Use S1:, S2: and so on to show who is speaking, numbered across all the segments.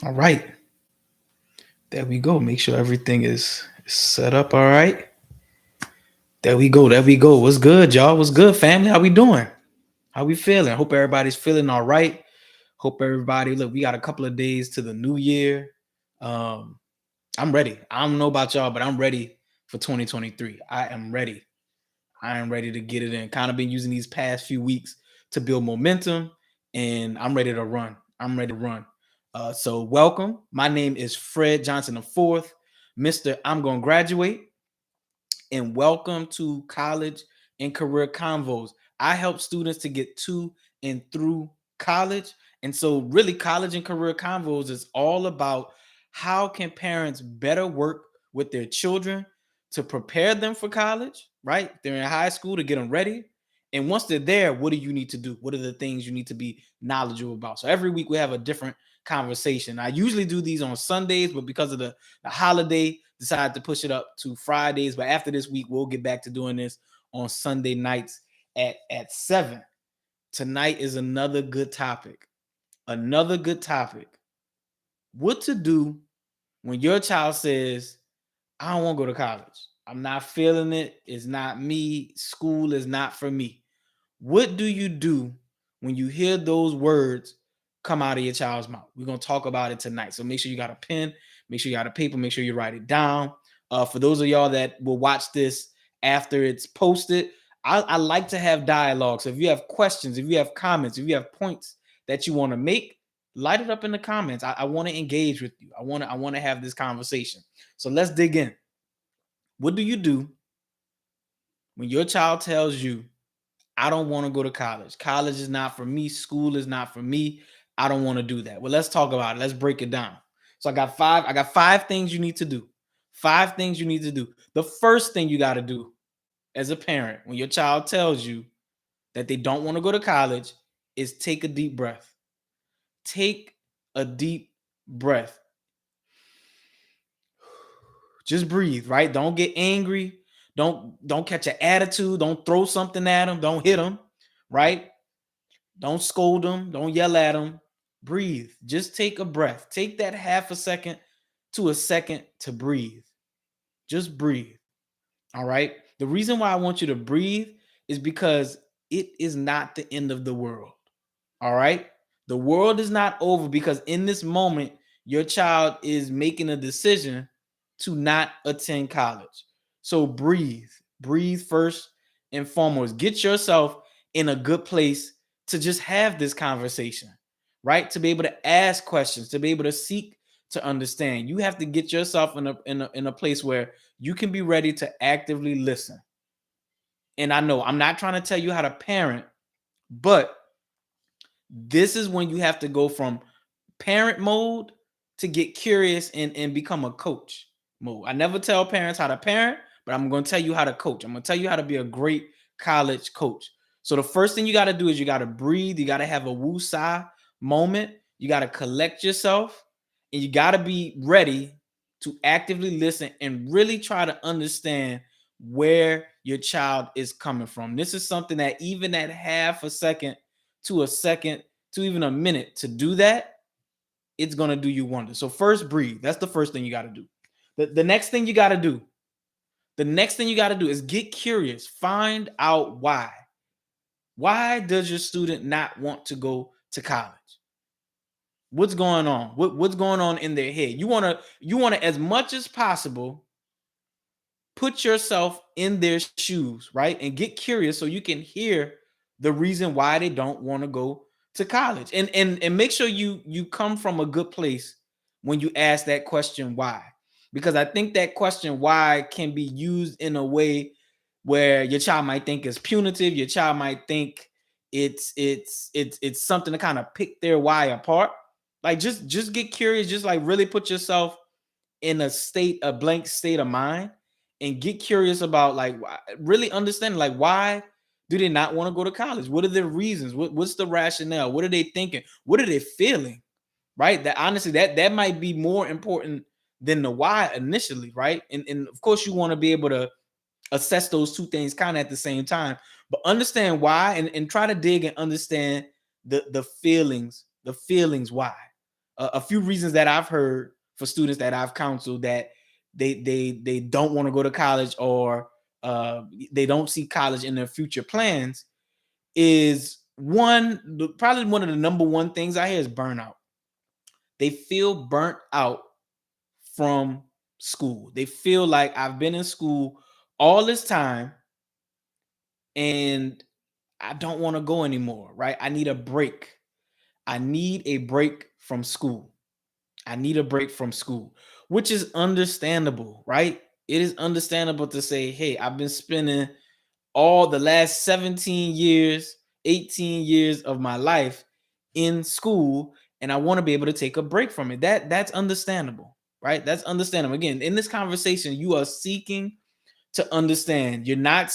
S1: All right, there we go. Make sure everything is set up. All right, there we go. There we go. What's good, y'all? What's good, family? How we doing? How we feeling? Hope everybody's feeling all right. Hope everybody. Look, we got a couple of days to the new year. Um, I'm ready. I don't know about y'all, but I'm ready for 2023. I am ready. I am ready to get it in. Kind of been using these past few weeks to build momentum, and I'm ready to run. I'm ready to run. So welcome. My name is Fred Johnson the fourth, Mr. I'm Gonna Graduate, and welcome to College and Career Convos. I help students to get to and through college. And so really College and Career Convos is all about how can parents better work with their children to prepare them for college, right? They're in high school to get them ready. And once they're there, what do you need to do? What are the things you need to be knowledgeable about? So every week we have a different conversation. I usually do these on Sundays, but because of the holiday, decided to push it up to Fridays. But after this week, we'll get back to doing this on Sunday nights at 7. Tonight is another good topic. Another good topic. What to do when your child says, I don't want to go to college. I'm not feeling it. It's not me. School is not for me. What do you do when you hear those words come out of your child's mouth? We're going to talk about it tonight. So make sure you got a pen, make sure you got a paper, make sure you write it down. For those of y'all that will watch this after it's posted, I like to have dialogue. So if you have questions, if you have comments, if you have points that you want to make, light it up in the comments. I want to engage with you. I want to have this conversation. So let's dig in. What do you do when your child tells you, I don't want to go to college. College is not for me. School is not for me. I don't want to do that. Well, let's talk about it. Let's break it down. So I got five things you need to do. Five things you need to do. The first thing you got to do as a parent when your child tells you that they don't want to go to college is take a deep breath. Take a deep breath. Just breathe, right? Don't get angry. Don't catch an attitude. Don't throw something at them. Don't hit them, right? Don't scold them. Don't yell at them. Breathe. Just take a breath. Take that half a second to a second to breathe. Just breathe. All right. The reason why I want you to breathe is because it is not the end of the world. All right. The world is not over because in this moment, your child is making a decision to not attend college. So breathe. Breathe first and foremost. Get yourself in a good place to just have this conversation, right? To be able to ask questions, to be able to seek to understand. You have to get yourself in a place where you can be ready to actively listen. And I know I'm not trying to tell you how to parent, but this is when you have to go from parent mode to get curious and become a coach mode. I never tell parents how to parent, but I'm going to tell you how to coach. I'm going to tell you how to be a great college coach. So the first thing you got to do is you got to breathe. You got to have a woo-sa moment. You got to collect yourself and you got to be ready to actively listen and really try to understand where your child is coming from. This is something that even at half a second to a second to even a minute to do that, it's going to do you wonders. So first breathe. That's the first thing you got to do. The next thing you got to do, the next thing you got to do is get curious. Find out why. Why does your student not want to go to college? What's going on? What's going on in their head? You want to as much as possible put yourself in their shoes, right? And get curious so you can hear the reason why they don't want to go to college. And make sure you come from a good place when you ask that question why. Because I think that question why can be used in a way where your child might think it's punitive, your child might think it's something to kind of pick their why apart. Like just get curious, just like really put yourself in a blank state of mind and get curious about like really understanding like why do they not want to go to college? What are their reasons? What's the rationale? What are they thinking? What are they feeling? Right? That honestly, that might be more important than the why initially, right? And of course you want to be able to assess those two things kind of at the same time, but understand why and try to dig and understand the feelings why. a few reasons that I've heard for students that I've counseled that they don't want to go to college, or they don't see college in their future plans, is probably one of the number one things I hear is burnout. They feel burnt out from school. They feel like, I've been in school all this time and I don't want to go anymore, right? I need a break. I need a break from school. I need a break from school, which is understandable, right? It is understandable to say, hey, I've been spending all the last 17 years, 18 years of my life in school, and I want to be able to take a break from it. That's understandable, right? That's understandable. Again, in this conversation, you are seeking to understand. You're not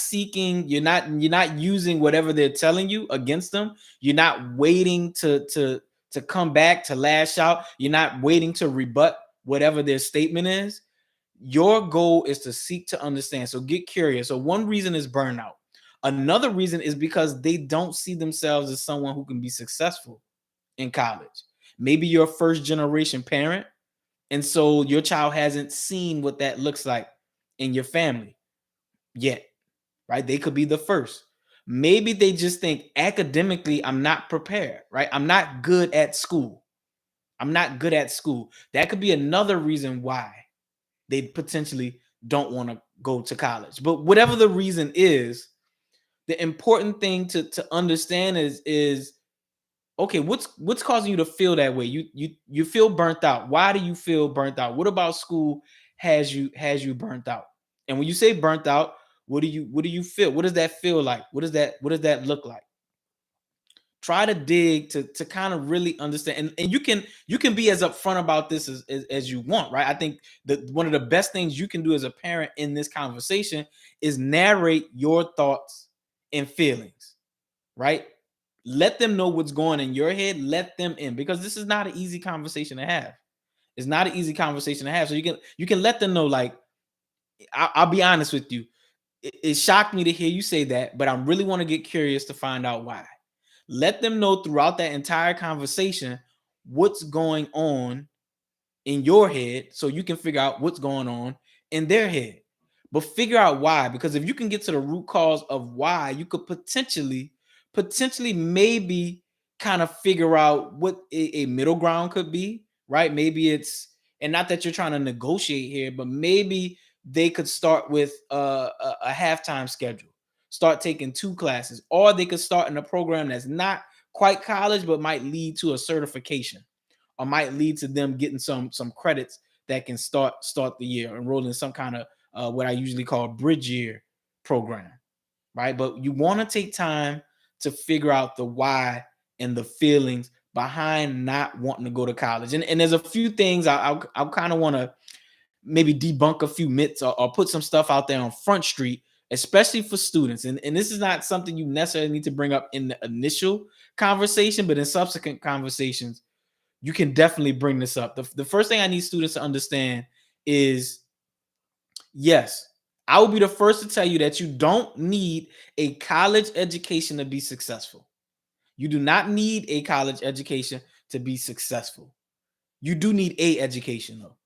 S1: using whatever they're telling you against them. You're not waiting to come back to lash out. You're not waiting to rebut whatever their statement is. Your goal is to seek to understand. So get curious. So one reason is burnout. Another reason is because they don't see themselves as someone who can be successful in college. Maybe you're a first generation parent, and so your child hasn't seen what that looks like in your family yet, right? They could be the first. Maybe they just think, academically, I'm not prepared, right? I'm not good at school. I'm not good at school. That could be another reason why they potentially don't want to go to college. But whatever the reason is, the important thing to understand is okay, what's causing you to feel that way? You feel burnt out. Why do you feel burnt out? What about school has you burnt out? And when you say burnt out, what do you feel? What does that feel like? What does that look like? Try to dig to kind of really understand, and you can be as upfront about this as you want, right? I think that one of the best things you can do as a parent in this conversation is narrate your thoughts and feelings, right? Let them know what's going in your head. Let them in, because this is not an easy conversation to have. It's not an easy conversation to have. So you can let them know, like, I'll be honest with you. It shocked me to hear you say that, but I really want to get curious to find out why. Let them know throughout that entire conversation what's going on in your head, so you can figure out what's going on in their head. But figure out why, because if you can get to the root cause of why, you could potentially maybe kind of figure out what a middle ground could be, right? Maybe it's, and not that you're trying to negotiate here, but maybe they could start with a halftime schedule, start taking 2 classes, or they could start in a program that's not quite college but might lead to a certification, or might lead to them getting some credits that can start the year, enroll in some kind of what I usually call bridge year program, right? But you want to take time to figure out the why and the feelings behind not wanting to go to college. And there's a few things I'll kind of want to maybe debunk a few myths, or put some stuff out there on Front Street, especially for students. And this is not something you necessarily need to bring up in the initial conversation, but in subsequent conversations, you can definitely bring this up. The first thing I need students to understand is, yes, I will be the first to tell you that you don't need a college education to be successful. You do not need a college education to be successful. You do need a education, though.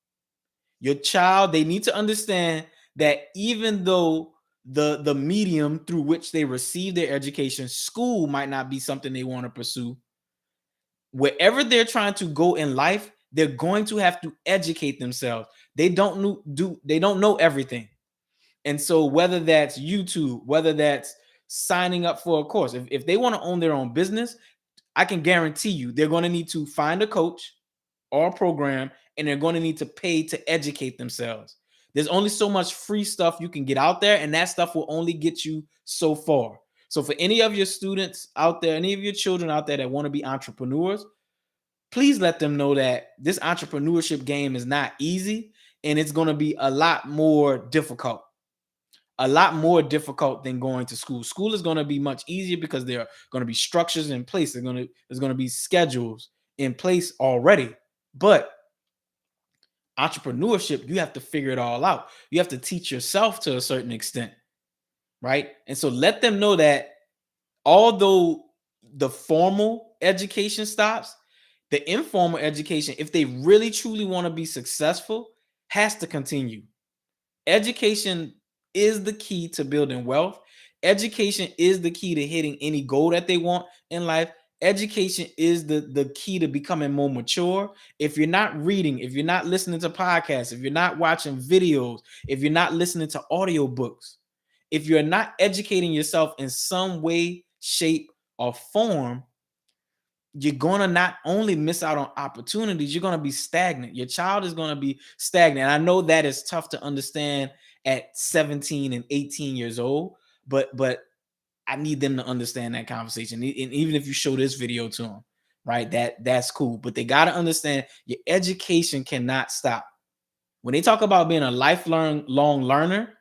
S1: Your child, they need to understand that even though the medium through which they receive their education, school, might not be something they want to pursue, wherever they're trying to go in life, they're going to have to educate themselves. They don't know everything. And so whether that's YouTube, whether that's signing up for a course, if they want to own their own business, I can guarantee you they're going to need to find a coach or a program, and they're going to need to pay to educate themselves. There's only so much free stuff you can get out there, and that stuff will only get you so far. So for any of your students out there, any of your children out there that want to be entrepreneurs, please let them know that this entrepreneurship game is not easy, and it's going to be a lot more difficult than going to school. School is going to be much easier because there are going to be structures in place. There's going to be schedules in place already. But entrepreneurship, you have to figure it all out. You have to teach yourself to a certain extent, right? And so let them know that although the formal education stops, The informal education, if they really truly want to be successful, has to continue. Education is the key to building wealth. Education is the key to hitting any goal that they want in life. Education is the key to becoming more mature. If you're not reading, if you're not listening to podcasts, if you're not watching videos, if you're not listening to audiobooks, if you're not educating yourself in some way, shape, or form, you're going to not only miss out on opportunities, you're going to be stagnant. Your child is going to be stagnant. I know that is tough to understand at 17 and 18 years old, but I need them to understand that conversation. And even if you show this video to them, right, that's cool. But they got to understand your education cannot stop. When they talk about being a lifelong learner,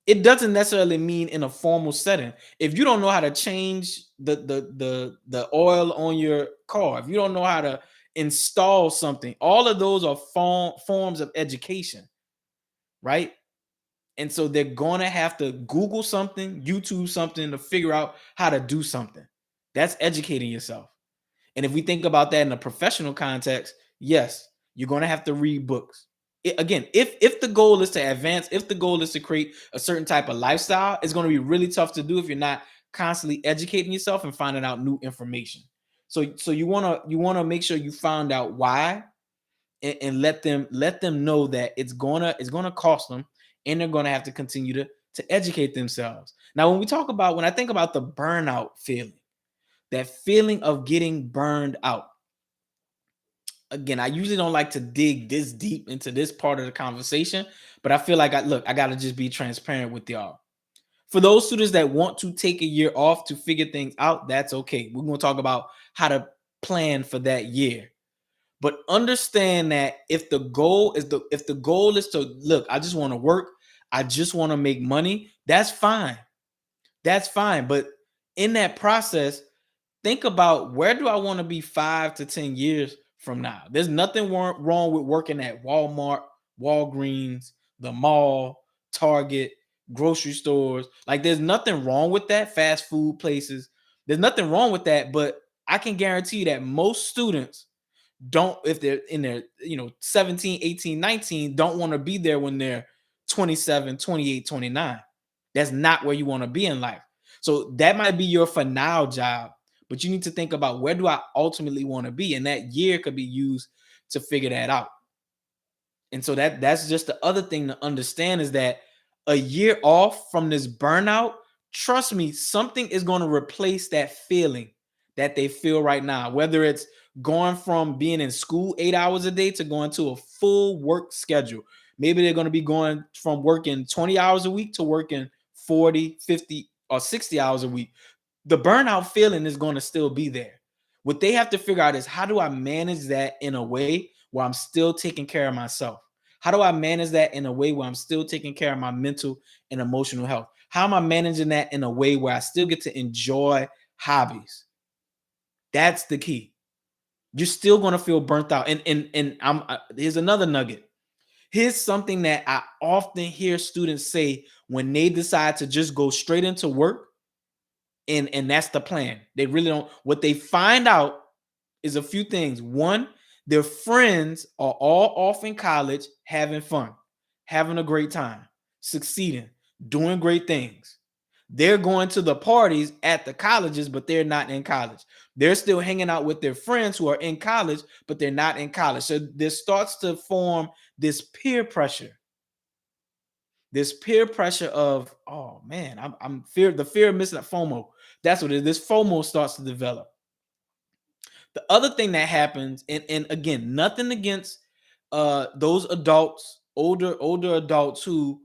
S1: it doesn't necessarily mean in a formal setting. If you don't know how to change the oil on your car, if you don't know how to install something, all of those are forms of education, right? And so they're going to have to Google something, YouTube something to figure out how to do something. That's educating yourself. And if we think about that in a professional context, yes, you're going to have to read books. Again, if the goal is to advance, if the goal is to create a certain type of lifestyle, it's going to be really tough to do if you're not constantly educating yourself and finding out new information. So you want to make sure you find out why, and let them know that it's gonna cost them, and they're gonna have to continue to educate themselves. Now, when I think about the burnout feeling, that feeling of getting burned out. Again, I usually don't like to dig this deep into this part of the conversation, but I feel like I got to just be transparent with y'all. For those students that want to take a year off to figure things out, that's okay. We're going to talk about how to plan for that year. But understand that if the goal is to look, I just want to work, I just want to make money, that's fine. That's fine. But in that process, think about, where do I want to be 5 to 10 years from now? There's nothing wrong with working at Walmart, Walgreens, the mall, Target, grocery stores. Like, there's nothing wrong with that. Fast food places. There's nothing wrong with that. But I can guarantee you that most students don't, if they're in their 17, 18, 19, don't want to be there when they're 27, 28, 29. That's not where you want to be in life. So that might be your for now job, but you need to think about, where do I ultimately want to be? And that year could be used to figure that out. And so that's just the other thing to understand, is that a year off from this burnout, trust me, something is going to replace that feeling that they feel right now. Whether it's going from being in school 8 hours a day to going to a full work schedule. Maybe they're going to be going from working 20 hours a week to working 40, 50, or 60 hours a week. The burnout feeling is going to still be there. What they have to figure out is, how do I manage that in a way where I'm still taking care of myself? How do I manage that in a way where I'm still taking care of my mental and emotional health? How am I managing that in a way where I still get to enjoy hobbies? That's the key. You're still going to feel burnt out. And here's another nugget. Here's something that I often hear students say when they decide to just go straight into work, and that's the plan. They really don't. What they find out is a few things. One, their friends are all off in college, having fun, having a great time, succeeding, doing great things. They're going to the parties at the colleges, but they're not in college. They're still hanging out with their friends who are in college, but they're not in college. So there starts to form this peer pressure. This peer pressure of, oh man, I'm the fear of missing out, FOMO. That's what it is. This FOMO starts to develop. The other thing that happens, and again, nothing against those adults, older adults who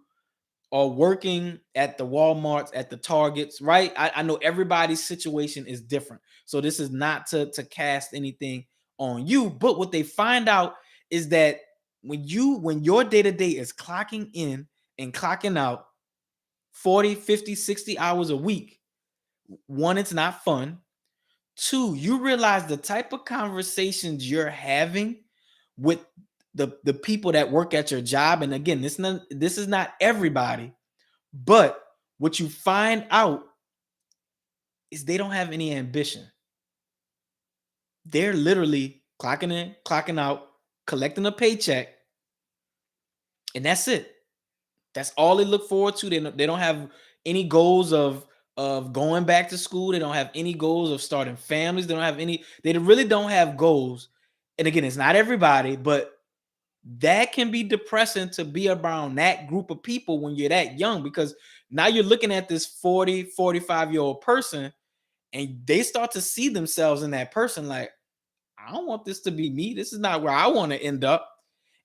S1: are working at the Walmarts, at the Targets, right? I know everybody's situation is different. So this is not to cast anything on you, but what they find out is that when your day-to-day is clocking in and clocking out 40, 50, 60 hours a week, one, it's not fun. Two, you realize the type of conversations you're having with the people that work at your job. And again, this is not everybody, but what you find out is they don't have any ambition. They're literally clocking in, clocking out, collecting a paycheck, and that's it. That's all they look forward to. They don't have any goals of going back to school. They don't have any goals of starting families. They don't have any. They really don't have goals. And again, it's not everybody, but that can be depressing to be around that group of people when you're that young, because now you're looking at this 40, 45-year-old person and they start to see themselves in that person like, I don't want this to be me. This is not where I want to end up.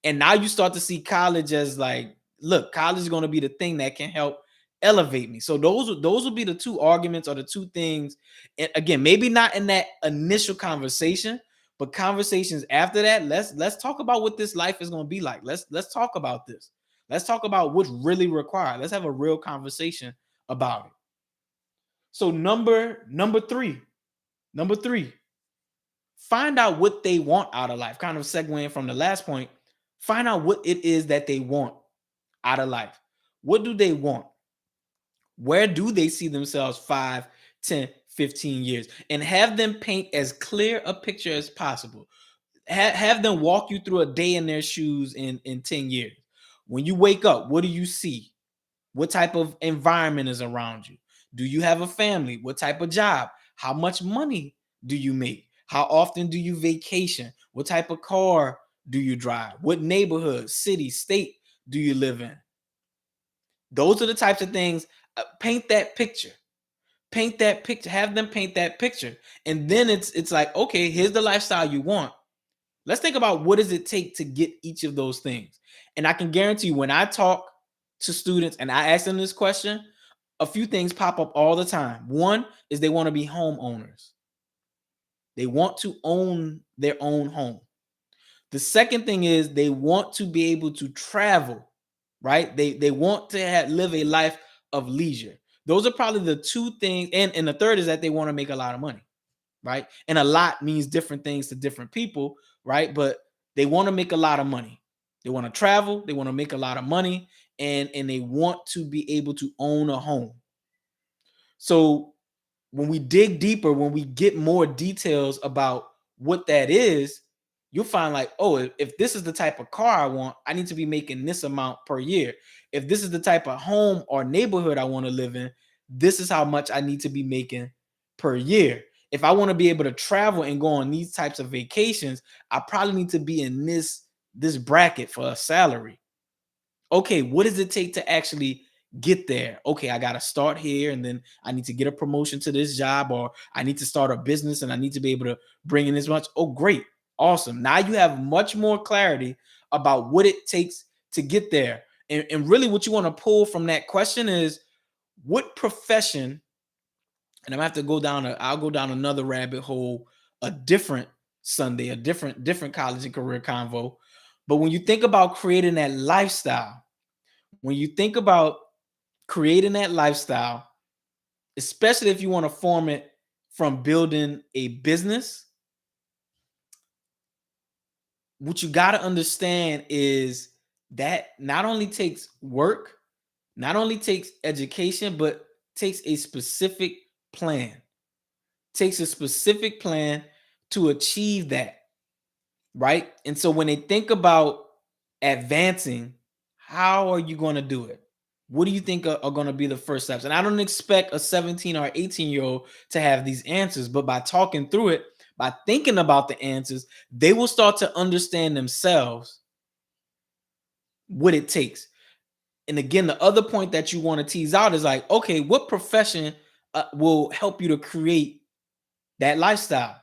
S1: And now you start to see college as like, look, college is going to be the thing that can help elevate me. So those will be the two arguments or the two things. And again, maybe not in that initial conversation, but conversations after that. Let's talk about what this life is going to be like. Let's talk about this. Let's talk about what's really required. Let's have a real conversation about it. So number three, find out what they want out of life. Kind of segueing from the last point, find out what it is that they want out of life. What do they want? Where do they see themselves 5, 10, 15 years? And have them paint as clear a picture as possible. Have them walk you through a day in their shoes in 10 years. When you wake up, what do you see? What type of environment is around you? Do you have a family? What type of job? How much money do you make? How often do you vacation? What type of car do you drive? What neighborhood, city, state do you live in? Those are the types of things. Paint that picture. Paint that picture. Have them paint that picture. And then it's like, okay, here's the lifestyle you want. Let's think about what does it take to get each of those things. And I can guarantee you, when I talk to students and I ask them this question, a few things pop up all the time. One is they want to be homeowners. They want to own their own home. The second thing is they want to be able to travel, right? They want to live a life of leisure. Those are probably the two things. And the third is that they want to make a lot of money, right? And a lot means different things to different people, right? But they want to make a lot of money. They want to travel. They want to make a lot of money. And they want to be able to own a home. So when we dig deeper, when we get more details about what that is, you'll find like, oh, if this is the type of car I want, I need to be making this amount per year. If this is the type of home or neighborhood I want to live in, this is how much I need to be making per year. If I want to be able to travel and go on these types of vacations, I probably need to be in this bracket for a salary. Okay, what does it take to actually get there? Okay, I got to start here and then I need to get a promotion to this job, or I need to start a business and I need to be able to bring in this much. Oh, great. Awesome. Now you have much more clarity about what it takes to get there. And really what you want to pull from that question is, what profession, and I'm gonna have to I'll go down another rabbit hole, a different Sunday, a different college and career convo. But when you think about creating that lifestyle, when you think about creating that lifestyle, especially if you want to form it from building a business, what you got to understand is that not only takes work, not only takes education, but takes a specific plan. Takes a specific plan to achieve that, right? And so when they think about advancing, how are you going to do it? What do you think are going to be the first steps? And I don't expect a 17 or 18-year-old to have these answers, but by talking through it, by thinking about the answers, they will start to understand themselves what it takes. And again, the other point that you want to tease out is like, okay, what profession will help you to create that lifestyle?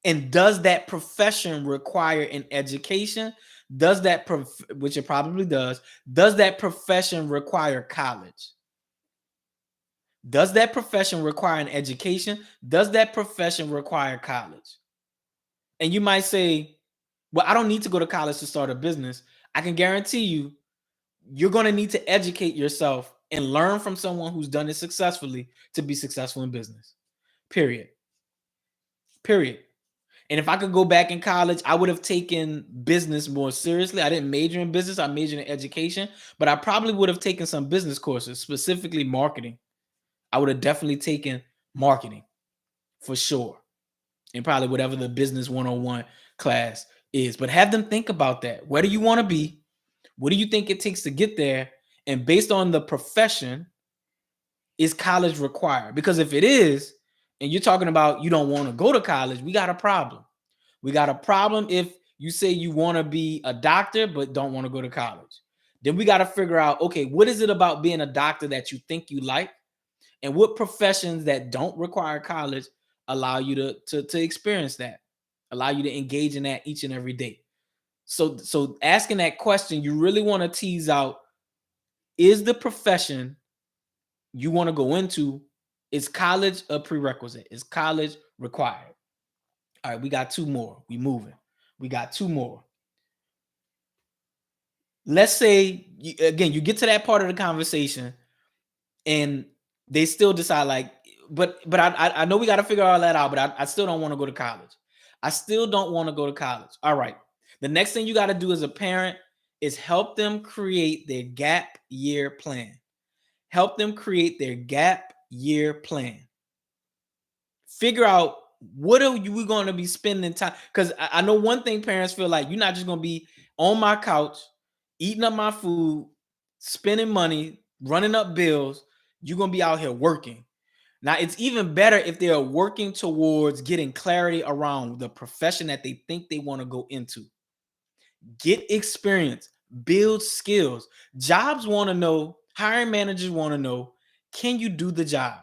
S1: And does that profession require an education? Does that, which it probably does that profession require college? Does that profession require an education? Does that profession require college? And you might say, well, I don't need to go to college to start a business. I can guarantee you, you're going to need to educate yourself and learn from someone who's done it successfully to be successful in business. Period. And if I could go back in college, I would have taken business more seriously. I didn't major in business. I majored in education, but I probably would have taken some business courses, specifically marketing. I would have definitely taken marketing for sure. And probably whatever the business 101 class is. But have them think about that. Where do you want to be? What do you think it takes to get there? And based on the profession, is college required? Because if it is, and you're talking about you don't want to go to college, we got a problem. We got a problem if you say you want to be a doctor but don't want to go to college. Then we got to figure out, okay, what is it about being a doctor that you think you like? And what professions that don't require college allow you to experience that, allow you to engage in that each and every day. So asking that question, you really want to tease out, is the profession you want to go into, is college a prerequisite? Is college required? All right, we got two more. We moving. We got two more. Let's say, again, you get to that part of the conversation and they still decide like, but I know we got to figure all that out, but I still don't want to go to college. I still don't want to go to college. All right. The next thing you got to do as a parent is help them create their gap year plan. Help them create their gap year plan. Figure out what are we going to be spending time, because I know one thing parents feel like, you're not just going to be on my couch eating up my food, spending money, running up bills. You're going to be out here working. Now, it's even better if they are working towards getting clarity around the profession that they think they want to go into. Get experience, build skills. Jobs want to know, hiring managers want to know, can you do the job?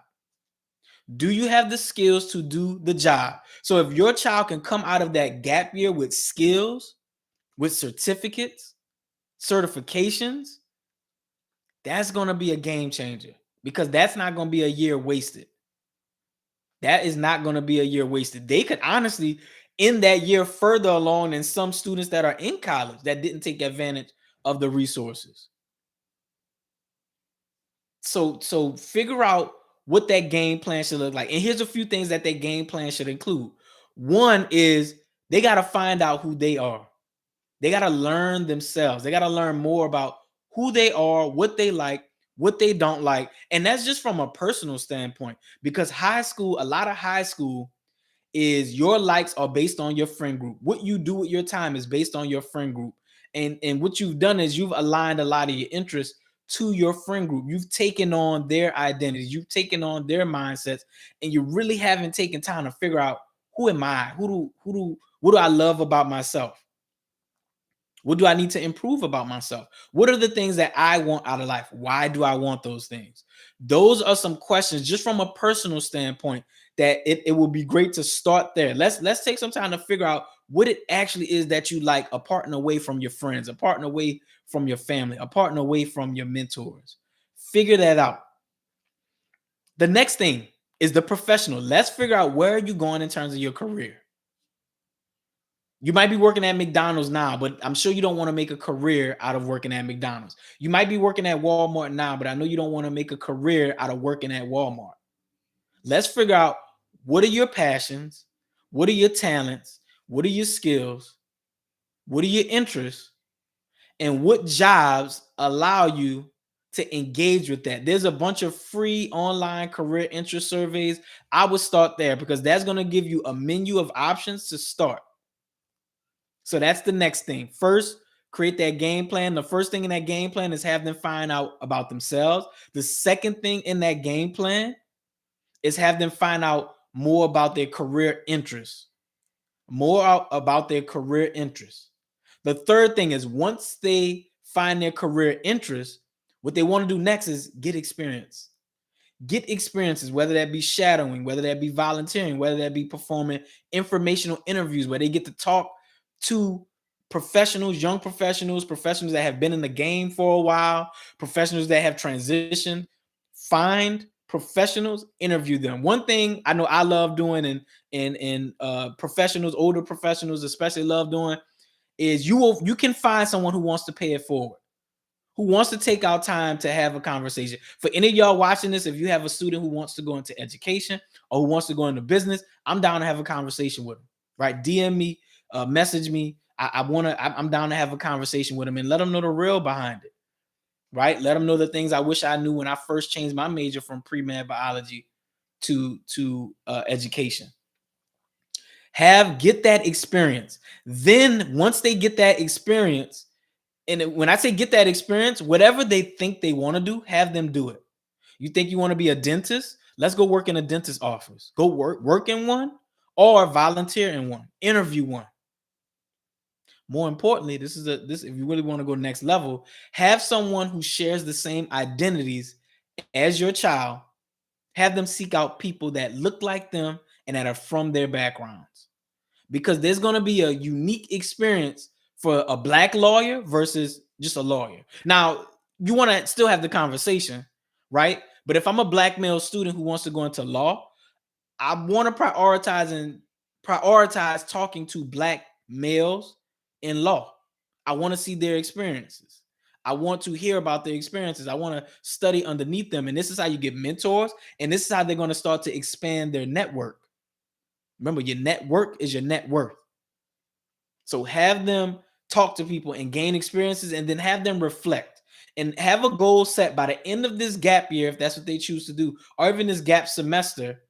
S1: Do you have the skills to do the job? So if your child can come out of that gap year with skills, with certificates, certifications, that's going to be a game changer, because that's not going to be a year wasted. That is not going to be a year wasted. They could honestly end that year further along than some students that are in college that didn't take advantage of the resources. So figure out what that game plan should look like. And here's a few things that game plan should include. One is they got to find out who they are. They got to learn themselves. They got to learn more about who they are, what they like, what they don't like. And that's just from a personal standpoint, because high school, a lot of high school is your likes are based on your friend group. What you do with your time is based on your friend group. And what you've done is you've aligned a lot of your interests to your friend group. You've taken on their identities, you've taken on their mindsets, and you really haven't taken time to figure out, who am I? What do I love about myself? What do I need to improve about myself? What are the things that I want out of life? Why do I want those things? Those are some questions just from a personal standpoint that it will be great to start there. Let's take some time to figure out what it actually is that you like, apart and away from your friends, apart and away from your family, apart and away from your mentors. Figure that out. The next thing is the professional. Let's figure out, where are you going in terms of your career? You might be working at McDonald's now, but I'm sure you don't want to make a career out of working at McDonald's. You might be working at Walmart now, but I know you don't want to make a career out of working at Walmart. Let's figure out, what are your passions? What are your talents? What are your skills? What are your interests? And what jobs allow you to engage with that? There's a bunch of free online career interest surveys. I would start there, because that's going to give you a menu of options to start. So that's the next thing. First, create that game plan. The first thing in that game plan is have them find out about themselves. The second thing in that game plan is have them find out more about their career interests. More about their career interests. The third thing is, once they find their career interests, what they want to do next is get experience. Get experiences, whether that be shadowing, whether that be volunteering, whether that be performing informational interviews where they get to talk to professionals, young professionals, professionals that have been in the game for a while, professionals that have transitioned. Find professionals, interview them. One thing I know I love doing, and professionals, older professionals especially love doing, is you can find someone who wants to pay it forward, who wants to take out time to have a conversation. For any of y'all watching this, if you have a student who wants to go into education or who wants to go into business, I'm down to have a conversation with them. Right? DM me, message me. I'm down to have a conversation with them and let them know the real behind it. Right? Let them know the things I wish I knew when I first changed my major from pre-med biology to education. Get that experience. Then once they get that experience, and when I say get that experience, whatever they think they want to do, have them do it. You think you want to be a dentist? Let's go work in a dentist office. Go work in one, or volunteer in one. Interview one. More importantly, this if you really want to go next level, have someone who shares the same identities as your child. Have them seek out people that look like them and that are from their backgrounds, because there's going to be a unique experience for a black lawyer versus just a lawyer. Now, you want to still have the conversation, right? But if I'm a black male student who wants to go into law, I want to prioritize talking to black males in law. I want to see their experiences. I want to hear about their experiences. I want to study underneath them. And this is how you get mentors. And this is how they're going to start to expand their network. Remember, your network is your net worth. So have them talk to people and gain experiences, and then have them reflect and have a goal set by the end of this gap year, if that's what they choose to do, or even this gap semester.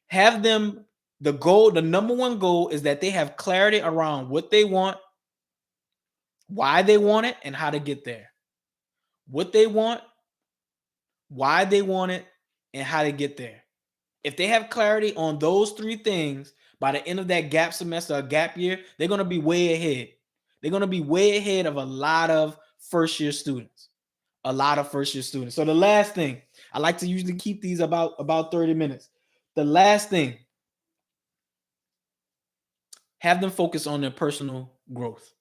S1: Have them, the number one goal is that they have clarity around what they want, why they want it, and how to get there. What they want, why they want it, and how to get there. If they have clarity on those three things by the end of that gap semester or gap year, they're going to be way ahead. They're going to be way ahead of a lot of first year students. So the last thing, I like to usually keep these about 30 minutes. The last thing, have them focus on their personal growth.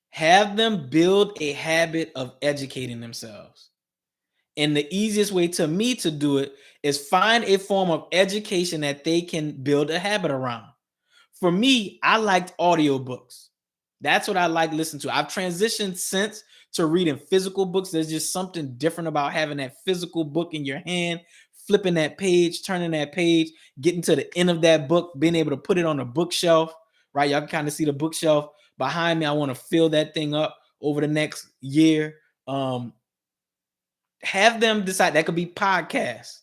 S1: Have them build a habit of educating themselves. And the easiest way to me to do it is find a form of education that they can build a habit around. For me, I liked audiobooks. That's what I like listening to. I've transitioned since to reading physical books. There's just something different about having that physical book in your hand, flipping that page, turning that page, getting to the end of that book, being able to put it on a bookshelf, right? Y'all can kind of see the bookshelf behind me. I want to fill that thing up over the next year. Have them decide. That could be podcasts,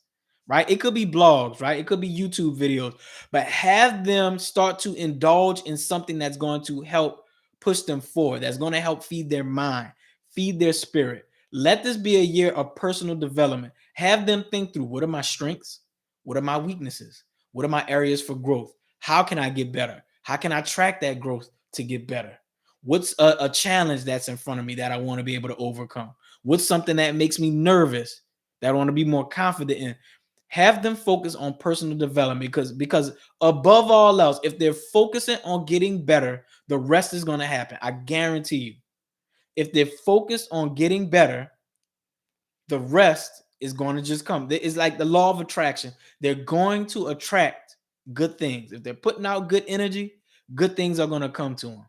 S1: right? It could be blogs, right? It could be YouTube videos, but have them start to indulge in something that's going to help push them forward, that's going to help feed their mind, feed their spirit. Let this be a year of personal development. Have them think through, what are my strengths? What are my weaknesses? What are my areas for growth? How can I get better? How can I track that growth to get better? What's a challenge that's in front of me that I want to be able to overcome? What's something that makes me nervous that I want to be more confident in? Have them focus on personal development, because above all else, if they're focusing on getting better, the rest is going to happen. I guarantee you. If they're focused on getting better, the rest is going to just come. It's like the law of attraction. They're going to attract good things. If they're putting out good energy, good things are going to come to them.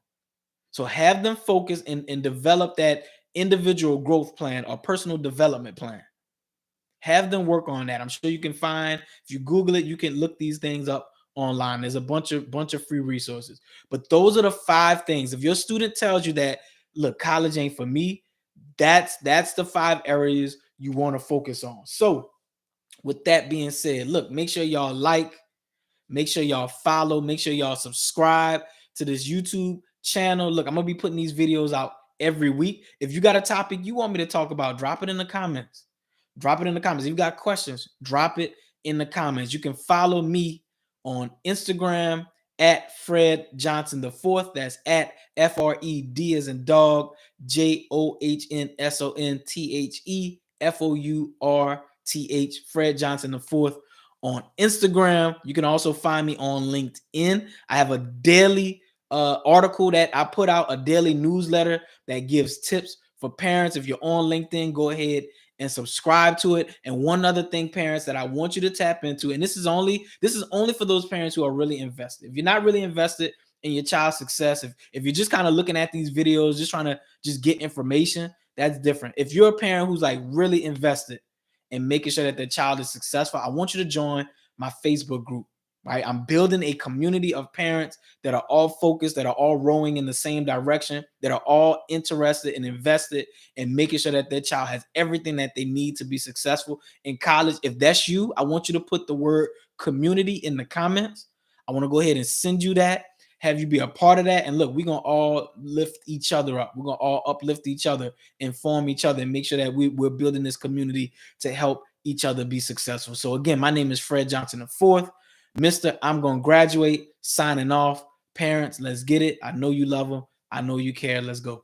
S1: So have them focus and develop that individual growth plan or personal development plan. Have them work on that. I'm sure you can find, if you Google it, you can look these things up online. There's a bunch of free resources. But those are the 5 things. If your student tells you that, look, college ain't for me, that's the 5 areas you want to focus on. So with that being said, look, make sure y'all like, make sure y'all follow, make sure y'all subscribe to this YouTube channel. Look, I'm gonna be putting these videos out every week. If you got a topic you want me to talk about, drop it in the comments. Drop it in the comments. If you got questions, drop it in the comments. You can follow me on Instagram at Fred Johnson the Fourth. That's at FRED as in dog, JOHNSONTHEFOURTH, Fred Johnson the Fourth on Instagram. You can also find me on LinkedIn. I have a daily article that I put out, a daily newsletter that gives tips for parents. If you're on LinkedIn, go ahead and subscribe to it. And one other thing, parents, that I want you to tap into, and this is only for those parents who are really invested. If you're not really invested in your child's success, if you're just kind of looking at these videos, just trying to just get information, that's different. If you're a parent who's like really invested in making sure that their child is successful, I want you to join my Facebook group. Right? I'm building a community of parents that are all focused, that are all rowing in the same direction, that are all interested and invested in making sure that their child has everything that they need to be successful in college. If that's you, I want you to put the word community in the comments. I want to go ahead and send you that, have you be a part of that. And look, we're going to all lift each other up. We're going to all uplift each other, inform each other, and make sure that we're building this community to help each other be successful. So again, my name is Fred Johnson IV. Mr. I'm going to graduate, signing off. Parents, let's get it. I know you love them. I know you care. Let's go.